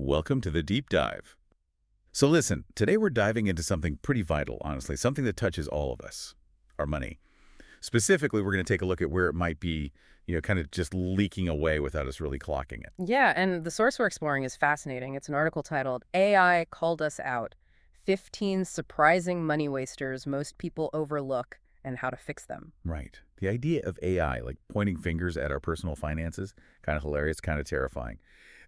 Welcome to the deep dive. So listen, today we're diving into something pretty vital, honestly, something that touches all of us, our money. Specifically, we're going to take a look at where it might be, kind of just leaking away without us really clocking it. Yeah, and the source we're exploring is fascinating. It's an article titled AI Called Us Out: 15 Surprising Money Wasters Most People Overlook and How to Fix Them. Right. The idea of AI, like pointing fingers at our personal finances, kind of hilarious, kind of terrifying.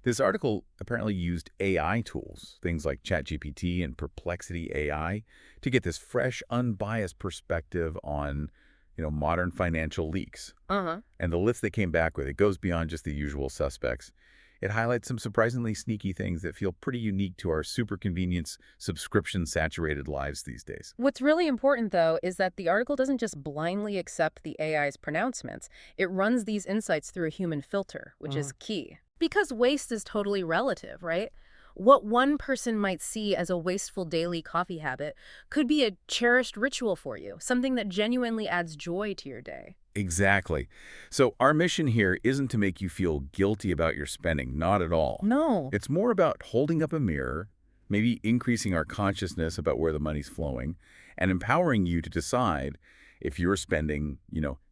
This article apparently used AI tools, things like ChatGPT and Perplexity AI, to get this fresh, unbiased perspective on, modern financial leaks. Uh-huh. And the list they came back with, it goes beyond just the usual suspects. It highlights some surprisingly sneaky things that feel pretty unique to our super convenience, subscription-saturated lives these days. What's really important, though, is that the article doesn't just blindly accept the AI's pronouncements. It runs these insights through a human filter, which is key. Because waste is totally relative, right? What one person might see as a wasteful daily coffee habit could be a cherished ritual for you, something that genuinely adds joy to your day. Exactly. So our mission here isn't to make you feel guilty about your spending, not at all. No. It's more about holding up a mirror, maybe increasing our consciousness about where the money's flowing, and empowering you to decide if your spending,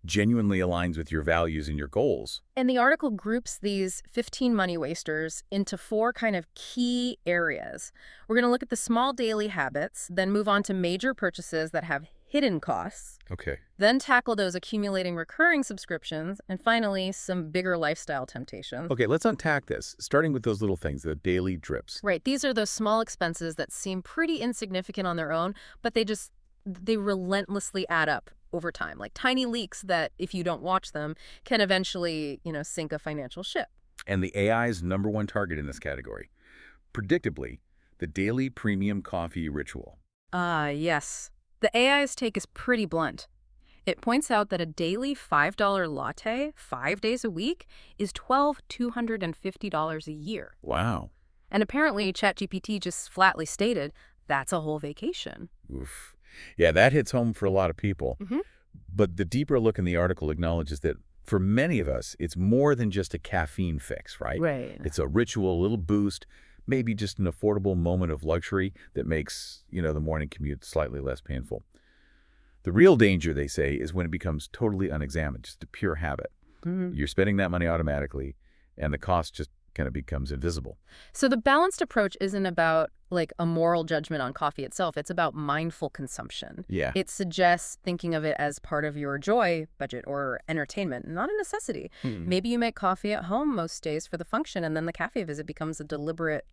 genuinely aligns with your values and your goals. And the article groups these 15 money wasters into four kind of key areas. We're going to look at the small daily habits, then move on to major purchases that have hidden costs, Okay. then tackle those accumulating recurring subscriptions, and finally, some bigger lifestyle temptations. Okay, let's unpack this, starting with those little things, the daily drips. Right, these are those small expenses that seem pretty insignificant on their own, but they relentlessly add up over time, like tiny leaks that, if you don't watch them, can eventually, sink a financial ship. And the AI's number one target in this category. Predictably, the daily premium coffee ritual. Yes. The AI's take is pretty blunt. It points out that a daily $5 latte, 5 days a week, is $250 a year. Wow. And apparently, ChatGPT just flatly stated that's a whole vacation. Oof. Yeah, that hits home for a lot of people. Mm-hmm. But the deeper look in the article acknowledges that for many of us, it's more than just a caffeine fix, right? Right. It's a ritual, a little boost, maybe just an affordable moment of luxury that makes, the morning commute slightly less painful. The real danger, they say, is when it becomes totally unexamined, just a pure habit. Mm-hmm. You're spending that money automatically, and the cost just kind of becomes invisible. So the balanced approach isn't about like a moral judgment on coffee itself. It's about mindful consumption. Yeah. It suggests thinking of it as part of your joy budget or entertainment, not a necessity. Maybe you make coffee at home most days for the function, and then the cafe visit becomes a deliberate,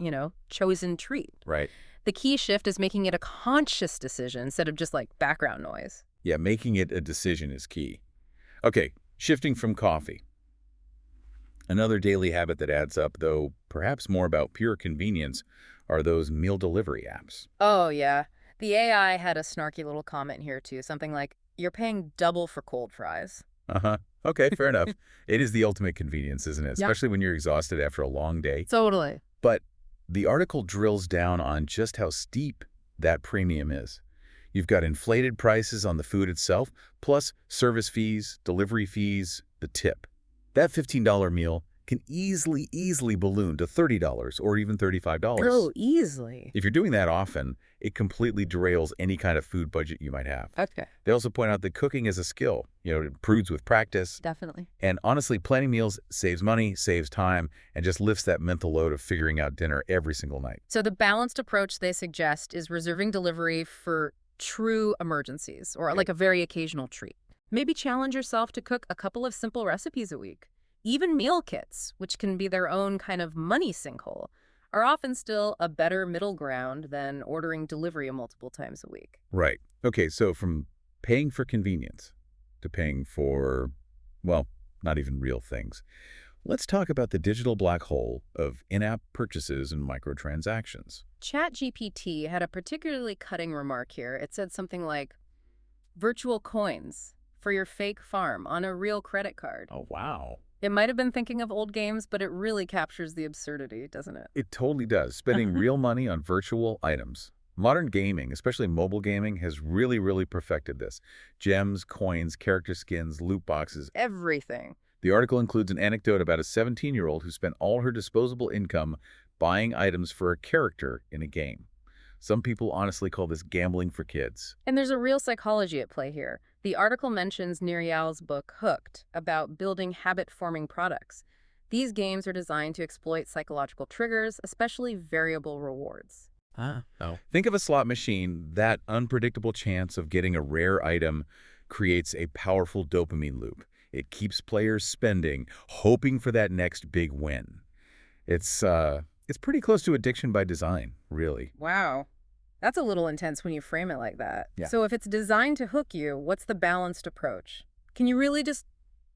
chosen treat. Right. The key shift is making it a conscious decision instead of just like background noise. Yeah, making it a decision is key. Okay, shifting from coffee. Another daily habit that adds up, though perhaps more about pure convenience, are those meal delivery apps. Oh, yeah. The AI had a snarky little comment here, too. Something like, you're paying double for cold fries. Uh-huh. Okay, fair enough. It is the ultimate convenience, isn't it? Yeah. Especially when you're exhausted after a long day. Totally. But the article drills down on just how steep that premium is. You've got inflated prices on the food itself, plus service fees, delivery fees, the tip. That $15 meal can easily balloon to $30 or even $35. Oh, easily. If you're doing that often, it completely derails any kind of food budget you might have. Okay. They also point out that cooking is a skill. It improves with practice. Definitely. And honestly, planning meals saves money, saves time, and just lifts that mental load of figuring out dinner every single night. So the balanced approach they suggest is reserving delivery for true emergencies or like a very occasional treat. Maybe challenge yourself to cook a couple of simple recipes a week. Even meal kits, which can be their own kind of money sinkhole, are often still a better middle ground than ordering delivery multiple times a week. Right. Okay, so from paying for convenience to paying for, well, not even real things. Let's talk about the digital black hole of in-app purchases and microtransactions. ChatGPT had a particularly cutting remark here. It said something like, virtual coins for your fake farm on a real credit card. Oh, wow. It might have been thinking of old games, but it really captures the absurdity, doesn't it? It totally does. Spending real money on virtual items. Modern gaming, especially mobile gaming, has really perfected this. Gems, coins, character skins, loot boxes. Everything. The article includes an anecdote about a 17-year-old who spent all her disposable income buying items for a character in a game. Some people honestly call this gambling for kids. And there's a real psychology at play here. The article mentions Niriyal's book Hooked about building habit-forming products. These games are designed to exploit psychological triggers, especially variable rewards. Ah, oh. Think of a slot machine. That unpredictable chance of getting a rare item creates a powerful dopamine loop. It keeps players spending, hoping for that next big win. It's pretty close to addiction by design, really. Wow. That's a little intense when you frame it like that. Yeah. So if it's designed to hook you, what's the balanced approach? Can you really just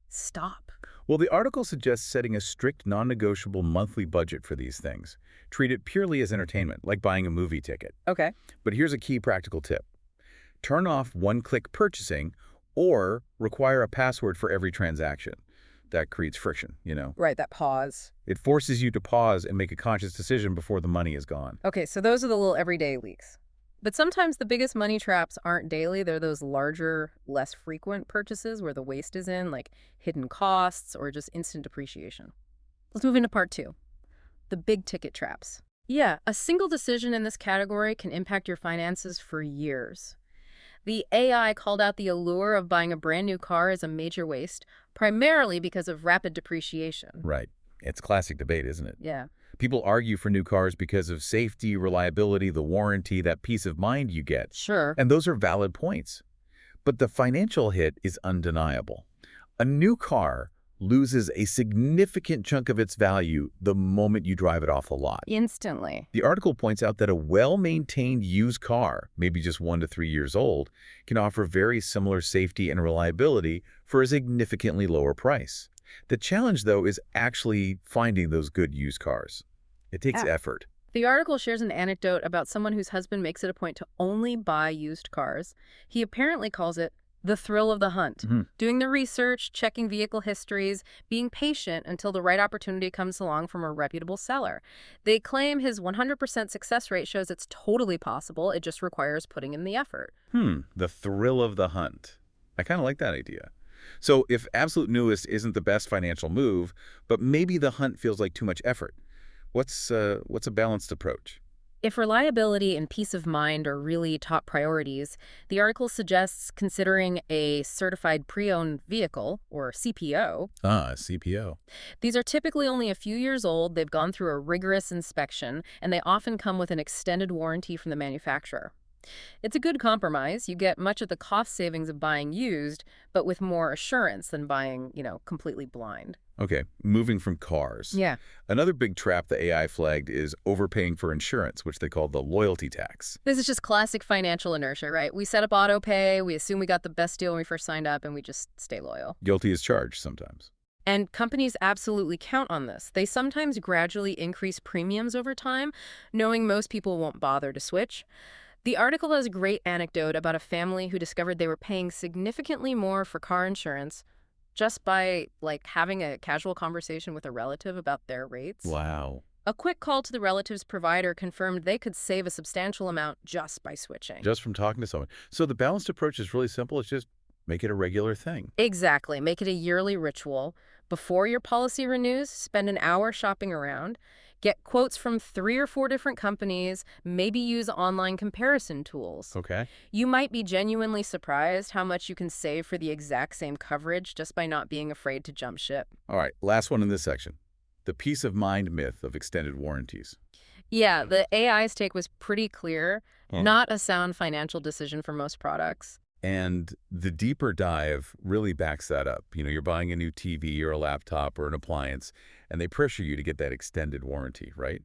stop? Well, the article suggests setting a strict, non-negotiable monthly budget for these things. Treat it purely as entertainment, like buying a movie ticket. Okay. But here's a key practical tip. Turn off one-click purchasing or require a password for every transaction. That creates friction, Right, that pause. It forces you to pause and make a conscious decision before the money is gone. Okay, so those are the little everyday leaks. But sometimes the biggest money traps aren't daily. They're those larger, less frequent purchases where the waste is in, like hidden costs or just instant depreciation. Let's move into part 2. The big ticket traps. Yeah, a single decision in this category can impact your finances for years. The AI called out the allure of buying a brand new car as a major waste, primarily because of rapid depreciation. Right. It's classic debate, isn't it? Yeah. People argue for new cars because of safety, reliability, the warranty, that peace of mind you get. Sure. And those are valid points. But the financial hit is undeniable. A new car loses a significant chunk of its value the moment you drive it off the lot. Instantly. The article points out that a well-maintained used car, maybe just 1 to 3 years old, can offer very similar safety and reliability for a significantly lower price. The challenge, though, is actually finding those good used cars. It takes effort. The article shares an anecdote about someone whose husband makes it a point to only buy used cars. He apparently calls it the thrill of the hunt. Doing the research, checking vehicle histories, being patient until the right opportunity comes along from a reputable seller. They claim his 100% success rate shows it's totally possible. It just requires putting in the effort. The thrill of the hunt. I kind of like that idea. So if absolute newest isn't the best financial move, but maybe the hunt feels like too much effort, what's a balanced approach? If reliability and peace of mind are really top priorities, the article suggests considering a certified pre-owned vehicle, or CPO. CPO. These are typically only a few years old, they've gone through a rigorous inspection, and they often come with an extended warranty from the manufacturer. It's a good compromise. You get much of the cost savings of buying used, but with more assurance than buying, completely blind. Okay, moving from cars. Yeah. Another big trap the AI flagged is overpaying for insurance, which they call the loyalty tax. This is just classic financial inertia, right? We set up auto pay, we assume we got the best deal when we first signed up, and we just stay loyal. Guilty as charged sometimes. And companies absolutely count on this. They sometimes gradually increase premiums over time, knowing most people won't bother to switch. The article has a great anecdote about a family who discovered they were paying significantly more for car insurance just by, having a casual conversation with a relative about their rates. Wow. A quick call to the relative's provider confirmed they could save a substantial amount just by switching. Just from talking to someone. So the balanced approach is really simple. It's just make it a regular thing. Exactly. Make it a yearly ritual. Before your policy renews, spend an hour shopping around. Get quotes from 3 or 4 different companies, maybe use online comparison tools. Okay. You might be genuinely surprised how much you can save for the exact same coverage just by not being afraid to jump ship. All right, last one in this section. The peace of mind myth of extended warranties. Yeah, the AI's take was pretty clear. Not a sound financial decision for most products. And the deeper dive really backs that up. You're buying a new TV or a laptop or an appliance, and they pressure you to get that extended warranty, right?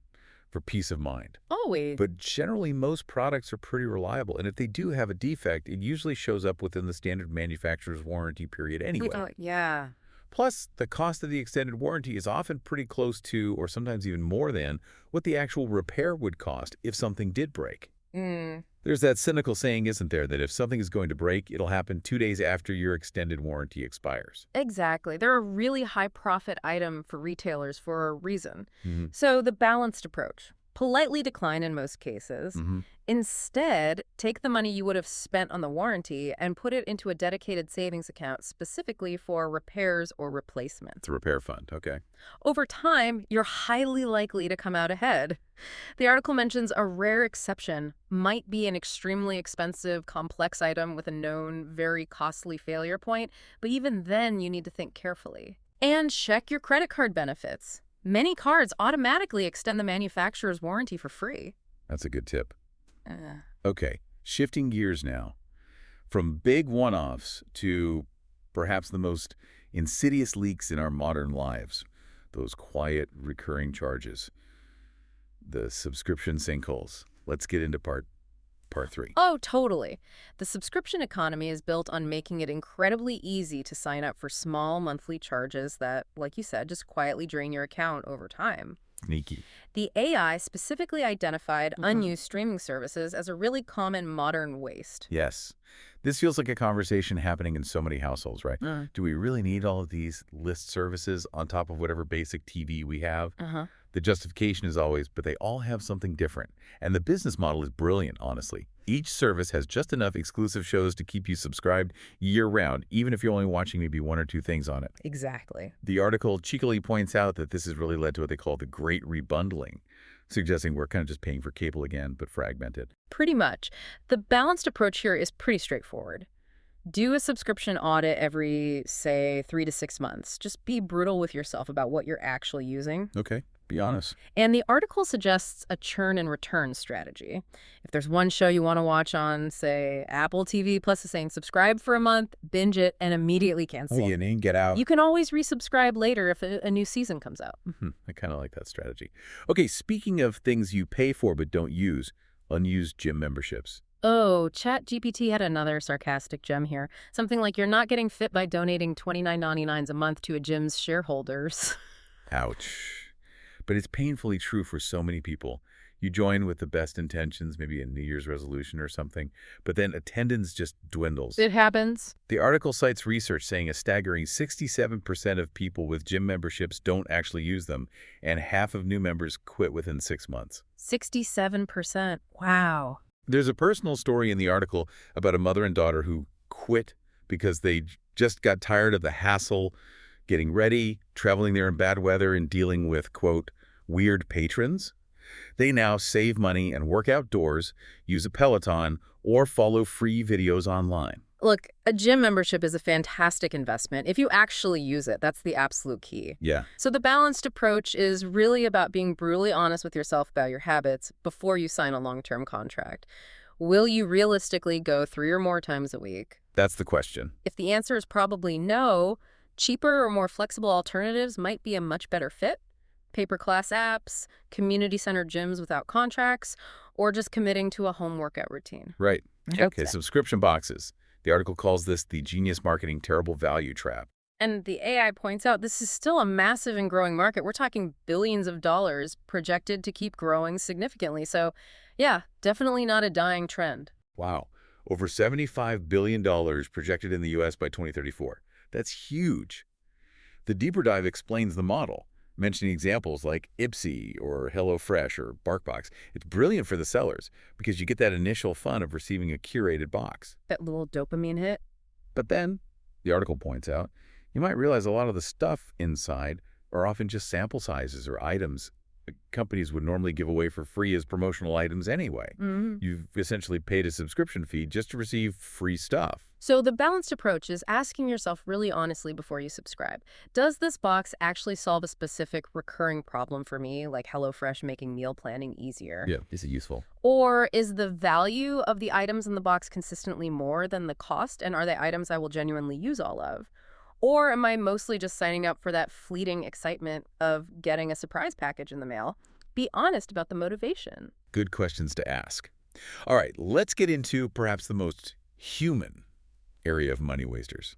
For peace of mind. Always. But generally, most products are pretty reliable. And if they do have a defect, it usually shows up within the standard manufacturer's warranty period anyway. Yeah. Plus, the cost of the extended warranty is often pretty close to, or sometimes even more than, what the actual repair would cost if something did break. There's that cynical saying, isn't there, that if something is going to break, it'll happen 2 days after your extended warranty expires. Exactly. They're a really high-profit item for retailers for a reason. So the balanced approach. politely decline in most cases. Mm-hmm. Instead, take the money you would have spent on the warranty and put it into a dedicated savings account specifically for repairs or replacement. It's a repair fund. Okay. Over time, you're highly likely to come out ahead. The article mentions a rare exception might be an extremely expensive, complex item with a known, very costly failure point, but even then you need to think carefully. And check your credit card benefits. Many cards automatically extend the manufacturer's warranty for free. That's a good tip. Uh, Okay. Shifting gears now from big one-offs to perhaps the most insidious leaks in our modern lives, those quiet, recurring charges, the subscription sinkholes. Let's get into part three. Oh, totally. The subscription economy is built on making it incredibly easy to sign up for small monthly charges that, like you said, just quietly drain your account over time. Sneaky. The AI specifically identified unused streaming services as a really common modern waste. Yes. This feels like a conversation happening in so many households, right? Do we really need all of these list services on top of whatever basic TV we have? Uh-huh. The justification is always, but they all have something different. And the business model is brilliant, honestly. Each service has just enough exclusive shows to keep you subscribed year-round, even if you're only watching maybe one or two things on it. Exactly. The article cheekily points out that this has really led to what they call the Great Rebundling, suggesting we're kind of just paying for cable again, but fragmented. Pretty much. The balanced approach here is pretty straightforward. Do a subscription audit every, say, 3 to 6 months. Just be brutal with yourself about what you're actually using. Okay, be honest. And the article suggests a churn and return strategy. If there's one show you want to watch on, say, Apple TV Plus is saying subscribe for a month, binge it, and immediately cancel. Get in, get out. You can always resubscribe later if a new season comes out. I kind of like that strategy. Okay, speaking of things you pay for but don't use, unused gym memberships. Oh, ChatGPT had another sarcastic gem here. Something like you're not getting fit by donating $29.99 a month to a gym's shareholders. Ouch. But it's painfully true for so many people. You join with the best intentions, maybe a New Year's resolution or something, but then attendance just dwindles. It happens. The article cites research saying a staggering 67% of people with gym memberships don't actually use them, and half of new members quit within 6 months. 67%. Wow. There's a personal story in the article about a mother and daughter who quit because they just got tired of the hassle, getting ready, traveling there in bad weather, and dealing with, quote, weird patrons. They now save money and work outdoors, use a Peloton, or follow free videos online. Look, a gym membership is a fantastic investment if you actually use it. That's the absolute key. Yeah. So the balanced approach is really about being brutally honest with yourself about your habits before you sign a long-term contract. Will you realistically go 3 or more times a week? That's the question. If the answer is probably no, cheaper or more flexible alternatives might be a much better fit. Pay-per-class apps, community-centered gyms without contracts, or just committing to a home workout routine. Right. Okay. Subscription boxes. The article calls this the genius marketing terrible value trap. And the AI points out this is still a massive and growing market. We're talking billions of dollars projected to keep growing significantly. So, yeah, definitely not a dying trend. Wow. Over $75 billion projected in the U.S. by 2034. That's huge. The deeper dive explains the model, mentioning examples like Ipsy or HelloFresh or BarkBox. It's brilliant for the sellers because you get that initial fun of receiving a curated box. That little dopamine hit. But then, the article points out, you might realize a lot of the stuff inside are often just sample sizes or items companies would normally give away for free as promotional items anyway. You've essentially paid a subscription fee just to receive free stuff. So the balanced approach is asking yourself really honestly before you subscribe. Does this box actually solve a specific recurring problem for me, like HelloFresh making meal planning easier? Yeah, is it useful? Or is the value of the items in the box consistently more than the cost, and are they items I will genuinely use all of? Or am I mostly just signing up for that fleeting excitement of getting a surprise package in the mail? Be honest about the motivation. Good questions to ask. All right, let's get into perhaps the most human area of money wasters.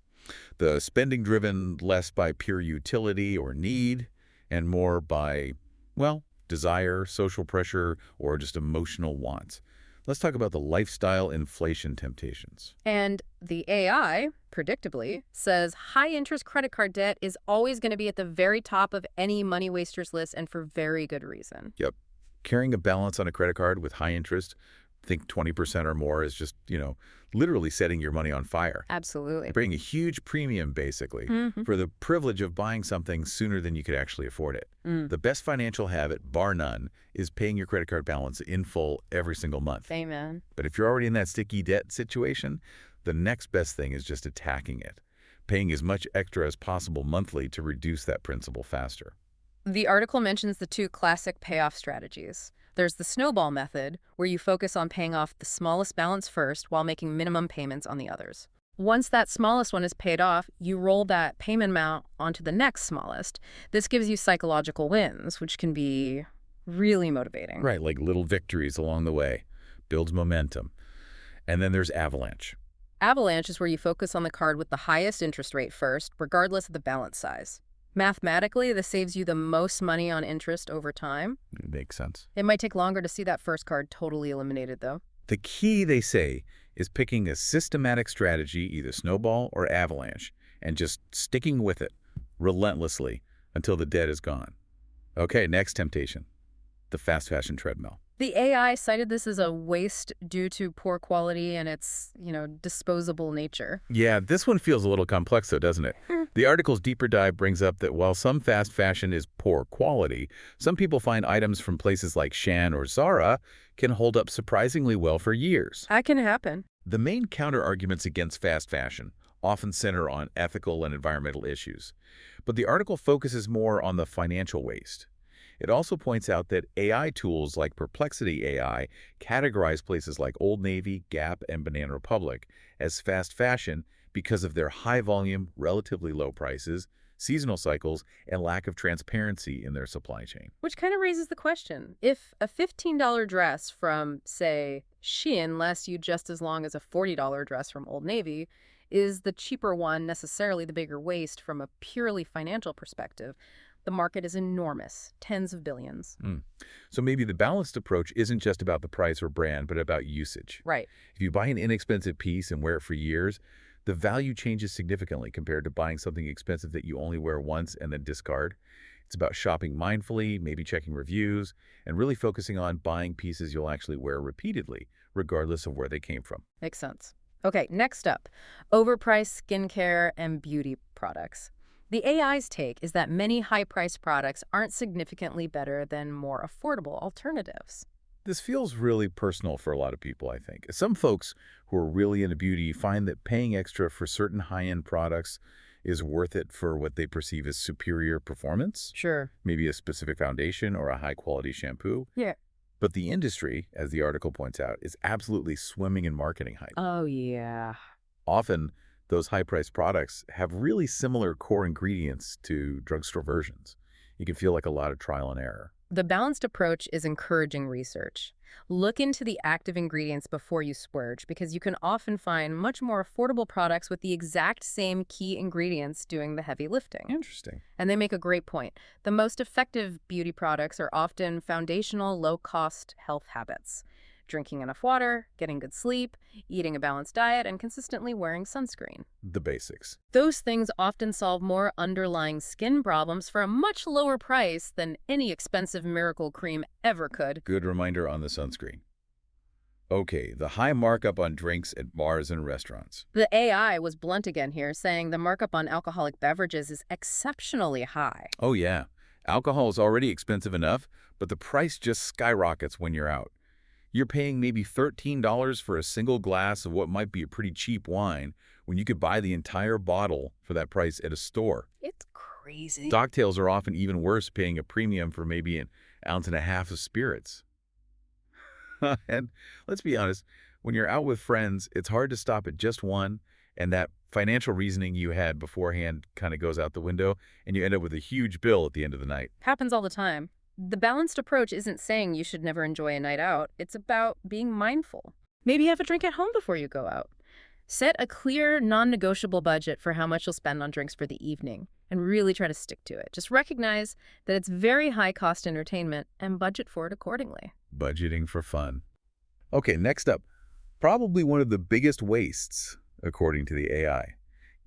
The spending-driven less by pure utility or need and more by, well, desire, social pressure, or just emotional wants. Let's talk about the lifestyle inflation temptations. And the AI, predictably, says high-interest credit card debt is always going to be at the very top of any money wasters list, and for very good reason. Yep. Carrying a balance on a credit card with high interest, think 20% or more, is just, literally setting your money on fire. Absolutely. You're paying a huge premium, basically, Hmm. for the privilege of buying something sooner than you could actually afford it. Mm. The best financial habit, bar none, is paying your credit card balance in full every single month. Amen. But if you're already in that sticky debt situation, the next best thing is just attacking it, paying as much extra as possible monthly to reduce that principal faster. The article mentions the two classic payoff strategies. There's the snowball method, where you focus on paying off the smallest balance first while making minimum payments on the others. Once that smallest one is paid off, you roll that payment amount onto the next smallest. This gives you psychological wins, which can be really motivating. Right, like little victories along the way, builds momentum. And then there's avalanche. Avalanche is where you focus on the card with the highest interest rate first, regardless of the balance size. Mathematically, this saves you the most money on interest over time. It makes sense. It might take longer to see that first card totally eliminated, though. The key, they say, is picking a systematic strategy, either snowball or avalanche, and just sticking with it relentlessly until the debt is gone. Okay, next temptation, the fast fashion treadmill. The AI cited this as a waste due to poor quality and its, disposable nature. Yeah, this one feels a little complex though, doesn't it? The article's deeper dive brings up that while some fast fashion is poor quality, some people find items from places like Shan or Zara can hold up surprisingly well for years. That can happen. The main counter-arguments against fast fashion often center on ethical and environmental issues, but the article focuses more on the financial waste. It also points out that AI tools like Perplexity AI categorize places like Old Navy, Gap, and Banana Republic as fast fashion because of their high volume, relatively low prices, seasonal cycles, and lack of transparency in their supply chain. Which kind of raises the question. If a $15 dress from, say, Shein lasts you just as long as a $40 dress from Old Navy, is the cheaper one necessarily the bigger waste from a purely financial perspective? The market is enormous, tens of billions. So maybe the balanced approach isn't just about the price or brand, but about usage. Right. If you buy an inexpensive piece and wear it for years, the value changes significantly compared to buying something expensive that you only wear once and then discard. It's about shopping mindfully, maybe checking reviews, and really focusing on buying pieces you'll actually wear repeatedly, regardless of where they came from. Makes sense. Okay, next up, overpriced skincare and beauty products. The AI's take is that many high-priced products aren't significantly better than more affordable alternatives. This feels really personal for a lot of people, I think. Some folks who are really into beauty find that paying extra for certain high-end products is worth it for what they perceive as superior performance, Sure. maybe a specific foundation or a high-quality shampoo. Yeah. But the industry, as the article points out, is absolutely swimming in marketing hype. Oh, yeah. Often, those high-priced products have really similar core ingredients to drugstore versions. You can feel like a lot of trial and error. The balanced approach is encouraging research. Look into the active ingredients before you splurge, because you can often find much more affordable products with the exact same key ingredients doing the heavy lifting. Interesting. And they make a great point. The most effective beauty products are often foundational, low-cost health habits. Drinking enough water, getting good sleep, eating a balanced diet, and consistently wearing sunscreen. The basics. Those things often solve more underlying skin problems for a much lower price than any expensive miracle cream ever could. Good reminder on the sunscreen. Okay, the high markup on drinks at bars and restaurants. The AI was blunt again here, saying the markup on alcoholic beverages is exceptionally high. Oh yeah, alcohol is already expensive enough, but the price just skyrockets when you're out. You're paying maybe $13 for a single glass of what might be a pretty cheap wine when you could buy the entire bottle for that price at a store. It's crazy. Cocktails are often even worse, paying a premium for maybe an ounce and a half of spirits. And let's be honest, when you're out with friends, it's hard to stop at just one, and that financial reasoning you had beforehand kind of goes out the window, and you end up with a huge bill at the end of the night. Happens all the time. The balanced approach isn't saying you should never enjoy a night out. It's about being mindful. Maybe have a drink at home before you go out. Set a clear, non-negotiable budget for how much you'll spend on drinks for the evening, and really try to stick to it. Just recognize that it's very high-cost entertainment and budget for it accordingly. Budgeting for fun. Okay, next up, probably one of the biggest wastes, according to the AI,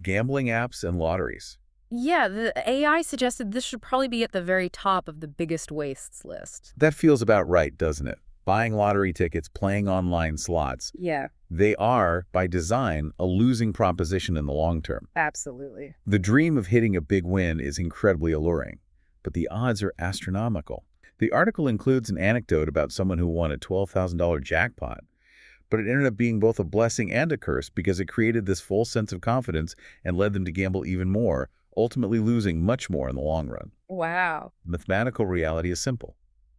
gambling apps and lotteries. Yeah, the AI suggested this should probably be at the very top of the biggest wastes list. That feels about right, doesn't it? Buying lottery tickets, playing online slots. Yeah, They are, by design, a losing proposition in the long term. absolutely. The dream of hitting a big win is incredibly alluring, but the odds are astronomical. The article includes an anecdote about someone who won a $12,000 jackpot, but it ended up being both a blessing and a curse because it created this false sense of confidence and led them to gamble even more, ultimately losing much more in the long run. Wow. The mathematical reality is simple.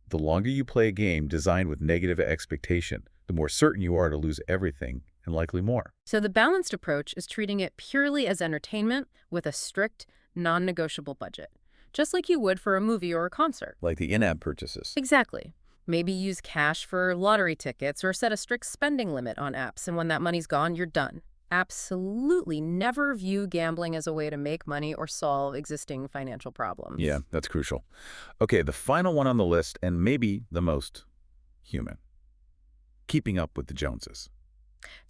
The longer you play a game designed with negative expectation, the more certain you are to lose everything and likely more. So the balanced approach is treating it purely as entertainment with a strict, non-negotiable budget, just like you would for a movie or a concert. Like the in-app purchases. Exactly. Maybe use cash for lottery tickets or set a strict spending limit on apps, and when that money's gone, you're done. Absolutely never view gambling as a way to make money or solve existing financial problems. Yeah, that's crucial. Okay, the final one on the list, and maybe the most human. Keeping up with the Joneses.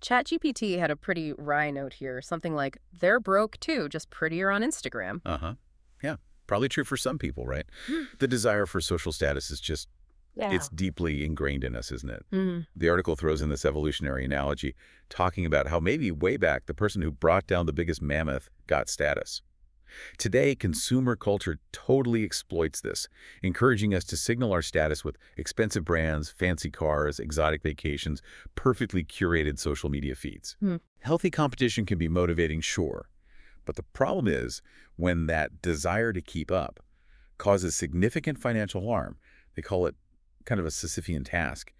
ChatGPT had a pretty wry note here, something like, they're broke too, just prettier on Instagram. Uh-huh. Yeah, probably true for some people, right? The desire for social status is just, Yeah. it's deeply ingrained in us, isn't it? Mm. The article throws in this evolutionary analogy, talking about how maybe way back the person who brought down the biggest mammoth got status. Today, consumer culture totally exploits this, encouraging us to signal our status with expensive brands, fancy cars, exotic vacations, perfectly curated social media feeds. Hmm. Healthy competition can be motivating, sure, but the problem is when that desire to keep up causes significant financial harm. They call it kind of a Sisyphean task.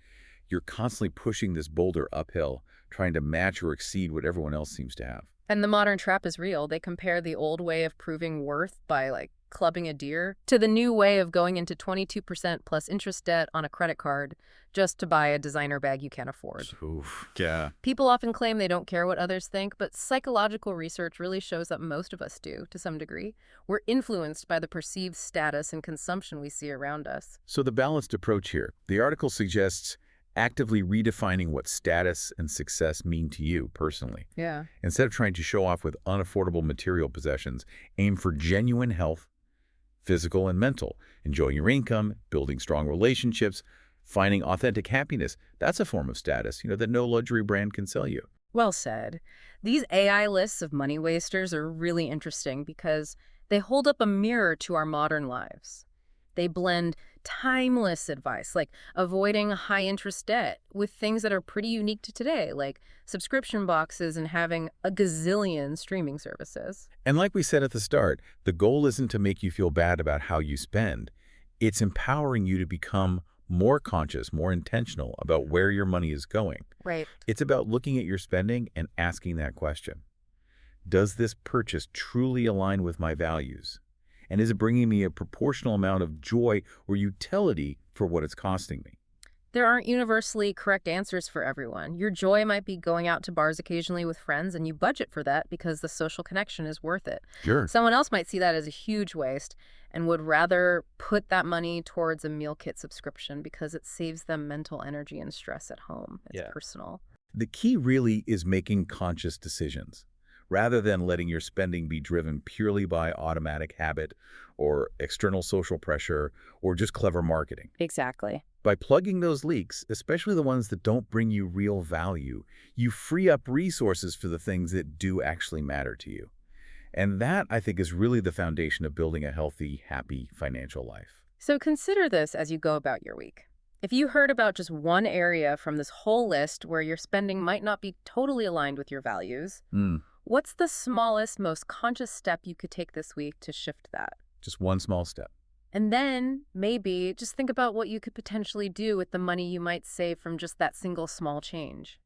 You're constantly pushing this boulder uphill, trying to match or exceed what everyone else seems to have. And the modern trap is real. They compare the old way of proving worth by, like, clubbing a deer to the new way of going into 22% plus interest debt on a credit card just to buy a designer bag you can't afford. Oof, yeah. People often claim they don't care what others think, but psychological research really shows that most of us do, to some degree. We're influenced by the perceived status and consumption we see around us. So the balanced approach here. The article suggests actively redefining what status and success mean to you personally. Yeah. Instead of trying to show off with unaffordable material possessions, aim for genuine health, physical and mental, enjoying your income, building strong relationships, finding authentic happiness. That's a form of status, that no luxury brand can sell you. Well said. These AI lists of money wasters are really interesting because they hold up a mirror to our modern lives. They blend timeless advice, like avoiding high-interest debt, with things that are pretty unique to today, like subscription boxes and having a gazillion streaming services. And like we said at the start, the goal isn't to make you feel bad about how you spend. It's empowering you to become more conscious, more intentional about where your money is going. Right. It's about looking at your spending and asking that question. Does this purchase truly align with my values? And is it bringing me a proportional amount of joy or utility for what it's costing me? There aren't universally correct answers for everyone. Your joy might be going out to bars occasionally with friends, and you budget for that because the social connection is worth it. Sure. Someone else might see that as a huge waste and would rather put that money towards a meal kit subscription because it saves them mental energy and stress at home. It's Yeah. personal. The key really is making conscious decisions, rather than letting your spending be driven purely by automatic habit or external social pressure or just clever marketing. Exactly. By plugging those leaks, especially the ones that don't bring you real value, you free up resources for the things that do actually matter to you. And that, I think, is really the foundation of building a healthy, happy financial life. So consider this as you go about your week. If you heard about just one area from this whole list where your spending might not be totally aligned with your values, what's the smallest, most conscious step you could take this week to shift that? Just one small step. And then maybe just think about what you could potentially do with the money you might save from just that single small change.